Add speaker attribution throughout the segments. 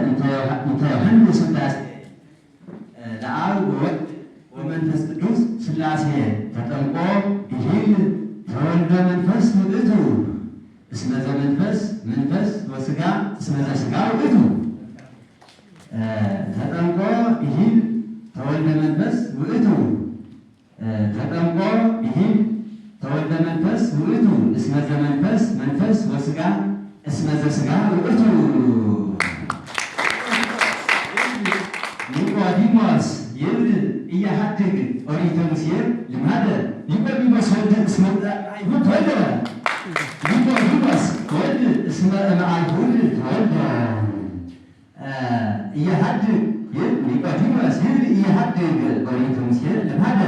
Speaker 1: እንተ ዮሐንስ ሥላሴ ለአብ ወወልድ ወመንፈስ ቅዱስ ሥላሴ ተጠምቆ ይሂል ተወልደ መንፈስ ውእቱ እስመ ዘመንፈስ መንፈስ ወሥጋ እስመ ዘሥጋ ውእቱ ተጠምቆ ይሂል ተወልደ መንፈስ ውእቱ ተጠምቆ ይሂል ተወልደ መንፈስ ውእቱ እስመ ዘመንፈስ መንፈስ ወሥጋ እስመ ዘሥጋ ውእቱ ኒቆዲሞስ ይብል ኢያሐድግ ኦሪተ ሙሴ ልማደ ኒቆዲሞስ ወልደ እስመ አይሁድ ተወልደ ኒቆዲሞስ ወልድ እስመ እምአይሁድ ተወልደ ኢያሐድግ ኒቆዲሞስ ይብል ኢያሐድግ ኦሪተ ሙሴ ልማደ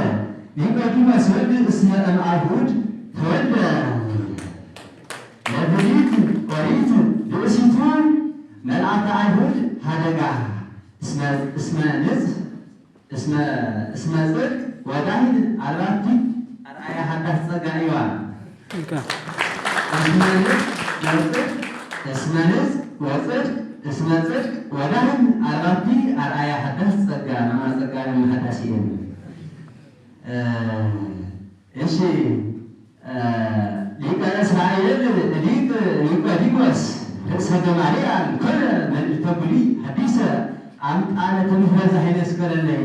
Speaker 1: ኒቆዲሞስ ወልድ እስመ እምአይሁድ ተወልደ ለብሪት ኦሪት ብእሲቱ መልአከ አይሁድ ሀደጋ እስመ ንጽሕ እስመ ጽድቅ ወዳሂድ አልባቲ አርአያ ሀዳስ ጸጋኢዋ እስመ ንጽሕ ወጽድቅ እስመ ጽድቅ ወዳሂድ አልባቲ አርአያ ሀዳስ ጸጋ ማማ ጸጋ ለማሐዳስ ይሄን እሺ ሊቀ እስራኤል ሊቅ ኒቆዲሞስ ርእሰ ገማልያል ኮነ መልእልተ ብሉይ ሐዲሰ አምጣነ ተምህረዘ ኃይለ እስከለለይ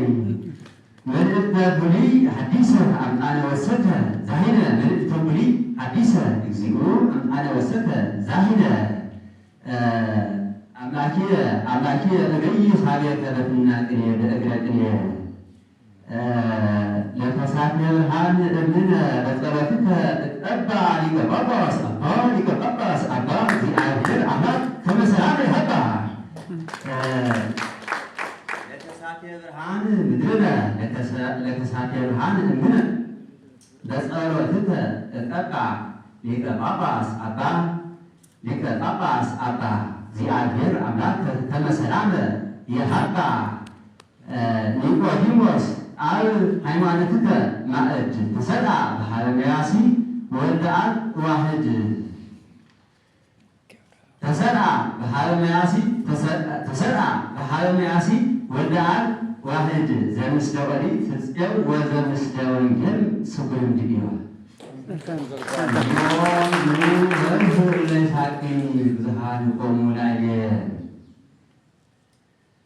Speaker 1: መልእልተ ብሉይ ሐዲሰ አምጣነ ወሰተ ዛሂነ መልእልተ ብሉይ ሐዲሰ እግዚኦ አምጣነ ወሰተ ዛሂነ አምላኬ እገይ ሀቤከ በፍና ቅኔ በእግረ ቅኔ ለተሳትነ ብርሃን እምነ በጸሎትከ እቀባ ሊቀ ጳጳስ አባ እግዚአብሔር አምላክ ከመ ሰላም ይሃባ ለተሳቴ ብርሃን ምድርነ ለተሳቴ ብርሃን እምነ በጸሎትከ እቀባ ሊቀ ጳጳስ አባ እግዚአብሔር አምላክ ከመ ሰላም ይሃባ ኒቆዲሞስ አብ ሃይማኖትከ ማእድ ተሰራ በሃበ መያሲ ወልደ አብ ዋህድ ተሰራ በሃበ መያሲ ወልደ አብ ዋህድ ዘምስለ ኦሪት ፍጽኤው ወዘምስለ ወንጌል ስጉር እንዲዲዋ ለይሳቂ ብዙሃን ቆሙ ላየ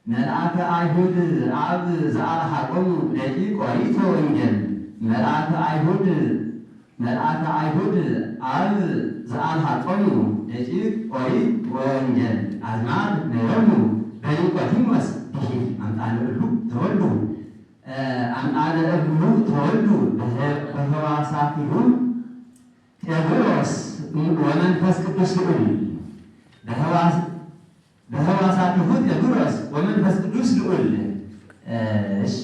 Speaker 1: መልአከ አይሁድ አብ ዘአርሐቆሙ ደቂቅ ኦሪት ወወንጌል መልአከ አይሁድ አብ ዘአርሐቆሙ ደቂቅ ኦሪት ወወንጌል አዝማድ ነዮሙ በኒቆዲሞስ ይሂል አምጣነ እሉ ተወልዱ በሕዋሳቲሁ ቴዎድሮስ ወመንፈስ ቅዱስ ልዑል በሕዋሳቲሁ ቴዎድሮስ ወመንፈስ ቅዱስ ልዑል። እሺ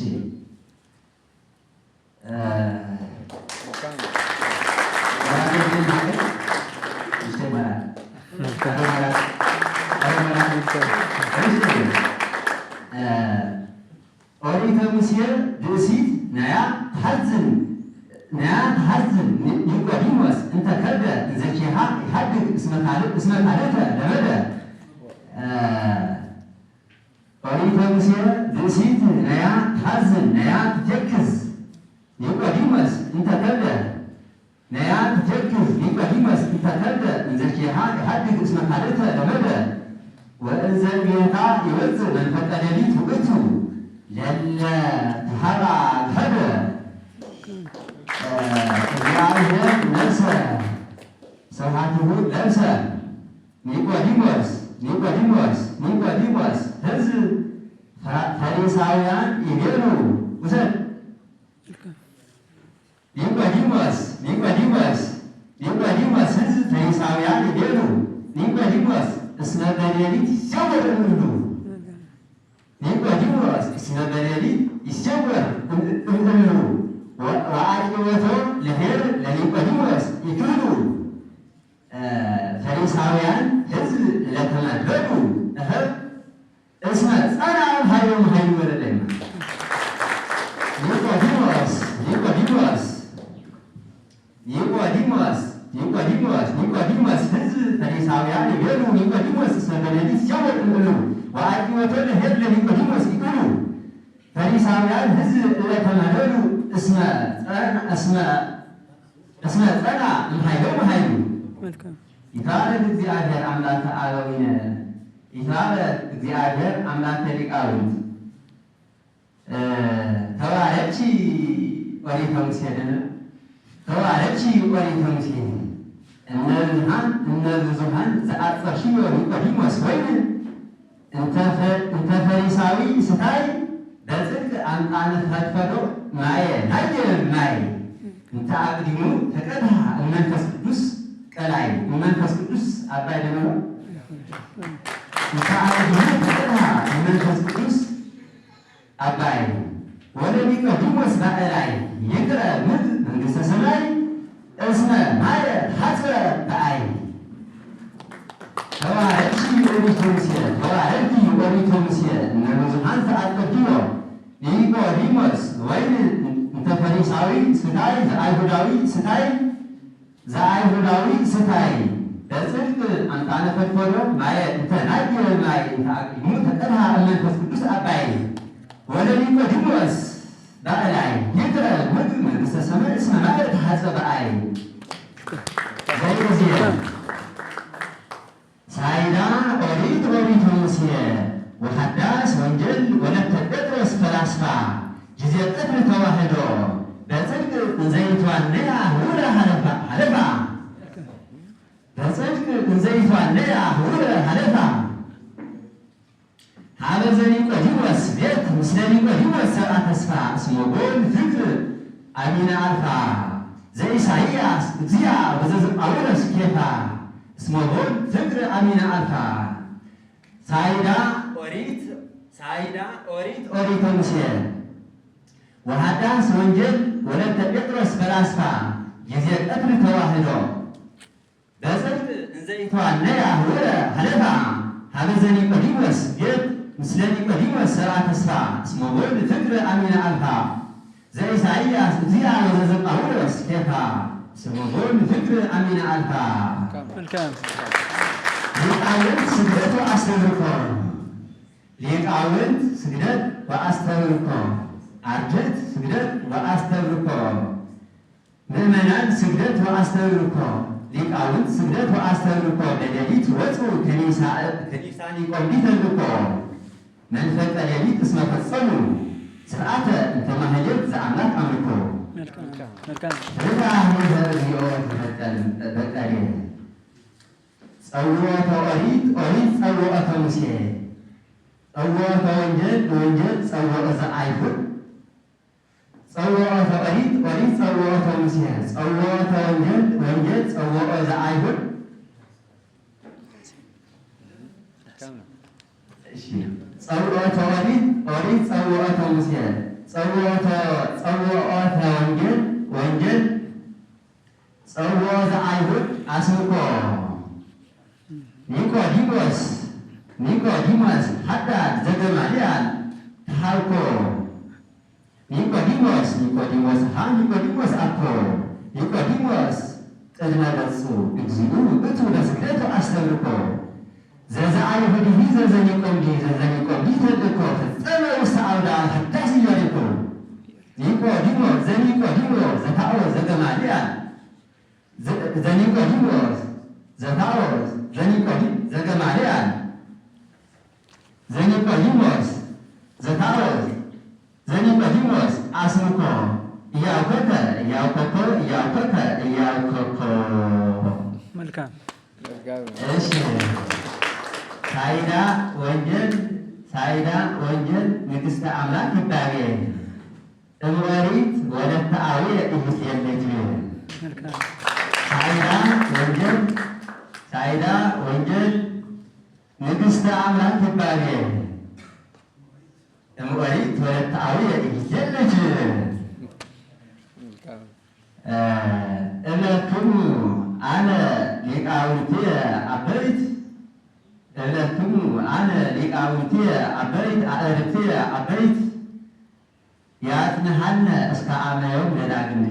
Speaker 1: ኦሪተ ሙሴ ብእሲት ነያ ተሐዝን ኒቆዲሞስ እንተ ከብደ እንዘኪሃ ይሐድግ እስመ ካልእተ ለበደ ኦሪተ ሙሴ ብእሲት ነያ ተሐዝን ነያ ትተክዝ ኒቆዲሞስ እንተ ከብደ ነያ ትተክዝ ኒቆዲሞስ እንተ ከብደ እንዘኪሃ ይሐድግ እስመ ካልእተ ለበደ ወእንዘ ጌታ ይወፅእ መንፈቀ ሌሊት ውእቱ ለለ ተሃራ ከበ እግዚአብሔር ነፍሰ ሰብሐቲሁ ለብሰ ኒቆዲሞስ ሕዝብ ፈሪሳውያን ይቤሉ ውሰድ ኒቆዲሞስ ሕዝብ ፈሪሳውያን ይቤሉ ኒቆዲሞስ እስመ በሌሊት ይሰወር እምእሉ ኒቆዲሞስ እስመ በሌሊት ይሰወር እምእሉ ወአርዮቶ ለሄር ለኒቆዲሞስ ይክሉ ፈሪሳውያን ሕዝብ ለተመደቡ እስመ ጸና ኃይሎም ኃይሉ ወለለይማ ኒቆዲሞስ ሕዝብ ፈሪሳውያን ይቤሉ ኒቆዲሞስ እስመ በሌሊት ይሰወር እምእሉ ወአቂወቶ ለሄድ ለኒቆዲሞስ ይቅሉ ፈሪሳውያን ሕዝብ እለተመለሉ እስመ ጸና እምኃይሎሙ ኃይሉ ይትባረክ እግዚአብሔር አምላከ አበዊነ ይትባረክ እግዚአብሔር አምላከ ሊቃውንት ተባረኪ ኦሪተ ሙሴ ተባረኪ ኦሪተ ሙሴ እነ ብዙኃን ዘአጽርሽዮ ኒቆዲሞስ ወይን እንተ ፈሪሳዊ ስታይ በጽድቅ አምጣነ ፈድፈዶ ማየ ናየ ማየ እንተ አቅዲሙ ተቀድሐ እመንፈስ ቅዱስ ቀላይ እመንፈስ ቅዱስ አባይ ደግሞ እንተ አቅዲሙ ተቀድሐ እመንፈስ ቅዱስ አባይ ወደ ኒቆዲሞስ ባዕላይ ይቅረ ምድር መንግሥተ ሰማይ እስመ ማየ ሐጽረ በአይ ተባረኪ ኦሪተ ሙሴ ተባረኪ ኦሪተ ሙሴ እነ ብዙኃን ዘአጽርክዮ ኒቆዲሞስ ወይን እንተ ፈሪሳዊ ስታይ ዘአይሁዳዊ ስታይ በጽድቅ አምጣነ ፈድፈዶ ማየ እንተ ናየ ማየ እንተ አቅዲሙ ተቀድሐ እመንፈስ ቅዱስ አባይ ወደ ኒቆዲሞስ ባዕላይ ይቅረ ምድር መንግሥተ ሰማይ እስመ ማየ ሐጽረ በአይ ዘይእዜየ ሳይዳ ኦሪተ ሙሴ ወሐዳስ ወንጌል ወለተ ጴጥሮስ ፈላስፋ ጊዜ ቀትር ተዋህዶ በጽድቅ እንዘይትዋነያ ህቡረ ሀለፋ በጽድቅ እንዘይትዋነያ ህቡረ ሀለፋ ሀበ ዘኒቆዲሞስ ቤት ምስለ ኒቆዲሞስ ሰብአ ተስፋ እስመ ጎል ፍቅር አሚነ አልፋ ዘኢሳይያስ እግዚአ ወዘዘጳውሎስ ኬፋ እስመ ጎል ፍቅር አሚነ አልፋ ሳይዳ ኦሪተ ሙሴ ወሐዳስ ወንጌል ወለተ ጴጥሮስ ፈላስፋ ጊዜ ቀትር ተዋህዶ በጽድቅ እንዘይትዋነያ ህቡረ ሀለፋ ሀበ ዘኒቆዲሞስ ቤት ምስለ ኒቆዲሞስ ሰብአ ተስፋ እስመ ጎል ፍቅር አሚነ አልፋ ዘኢሳይያስ እግዚአ ወዘዘጳውሎስ ኬፋ እስመ ጎል ፍቅር አሚነ አልፋ ሊቃውንት ስግደት ወአስተብርኮ ሊቃውንት ስግደት ወአስተብርኮ አርድእት ስግደት ወአስተብርኮ ምእመናን ስግደት ወአስተብርኮ ሊቃውንት ስግደት ወአስተብርኮ በሌሊት ወፁ ከኒሳ ኒቆዲሞስ ተልኮ መንፈቀ ሌሊት እስመ ፈጸሙ ስርዓተ እንተ ማህሌት ዘአምላክ አምልኮ ርትዐ እግዚኦ በቀሌ ጸውዖተ ኦሪት ጸውዖተ ሙሴ ጸውዖተ ወንጌል ጸውዖተ ዘአይሁድ ጸውዖተ ኦሪት ጸውዖተ ሙሴ ጸውዖተ ወንጌል ጸውዖተ ዘአይሁድ ጸውዖተ ኦሪት ጸውዖተ ሙሴ ጸውዖተ ወንጌል ጸውዖተ ዘአይሁድ አስምኮ ኒቆዲሞስ ሐዳድ ዘገማልያል ተሃልኮ ኒቆዲሞስ አኮ ኒቆዲሞስ ቅድመ ገጹ እግዚኡ ውእቱ ለስግደት ወአስተብርኮ ዘዘአይሁድሂ ዘዘኒቆምዲ ተልእኮ ፈጸመ ውስተ አውደ ሐዳስ ኢያሪኮ ኒቆዲሞስ ዘታኦ ዘገማልያል ዘኒቆዲሞስ ዘገማልያል ዘኒቆዲሞስ አስምኮ እያውከከ
Speaker 2: መልካም።
Speaker 1: እሺ ሳይዳ ወንጌል ንግሥተ አምላክ ይባቤ እምኦሪት ወለተ አብየ ኢይሴለች ሳይዳ ወንጌል ንግሥተ አምላክ ይባቤ እምኦሪት ወለተ አብየ ኢይሴለች እለክሙ አነ ሊቃውንትየ አበይት አዕርክትየ አበይት ያጽንሐነ እስከ አመ ዮም ለዳግም